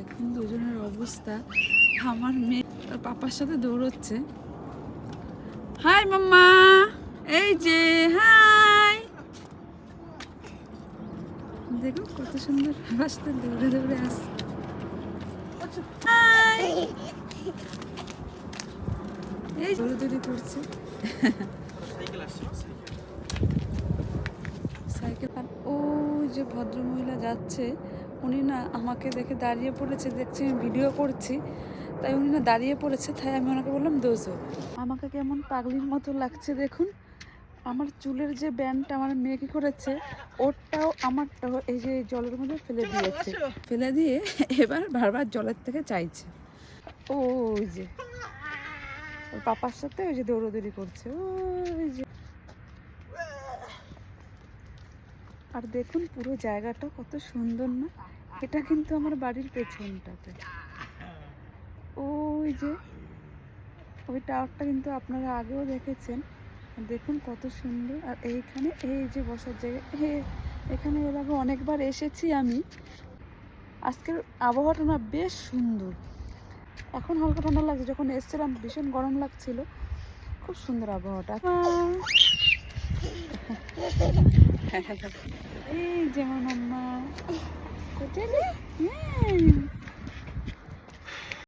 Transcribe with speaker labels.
Speaker 1: দেখুন দুজনের অবস্থা। আমার মেয়ে পাপার সাথে দৌড়চ্ছে। হাই মাম্মা, এই যে হাই, দেখুন কত সুন্দর বাবার সাথে দৌড়ে দৌড়ে আসছে। হাই, এই দৌড়াদৌড়ি করছে। সাইকেল। আর ওই যে ভদ্রমহিলা যাচ্ছে, উনি না আমাকে দেখে দাঁড়িয়ে পড়েছে, দেখছি আমি ভিডিও করছি, তাই উনি না দাঁড়িয়ে পড়েছে, তাই আমি ওনাকে বললাম দোজো। আমাকে কেমন পাগলির মতো লাগছে দেখুন। আমার চুলের যে ব্যান্ডটা আমার মেয়ে কি করেছে, ওরটাও আমারটাও এই যে জলের মধ্যে ফেলে দিয়েছে, ফেলে দিয়ে এবার বারবার জলের থেকে চাইছে। ওই যে ওর পাপার সাথে ওই যে দৌড়োদৌড়ি করছে ওই যে। আর দেখুন পুরো জায়গাটা কত সুন্দর না? এটা কিন্তু আমার বাড়ির পেছনটাতে। ওই যে ওই টাওয়ারটা কিন্তু আপনারা আগেও দেখেছেন। দেখুন কত সুন্দর। আর এইখানে এই যে বসার জায়গা, এখানে এর আগে অনেকবার এসেছি আমি। আজকের আবহাওয়াটা না বেশ সুন্দর। এখন হালকা ঠান্ডা লাগছে, যখন এসেছিলাম ভীষণ গরম লাগছিল। খুব সুন্দর আবহাওয়াটা। এই যেমন আম্মা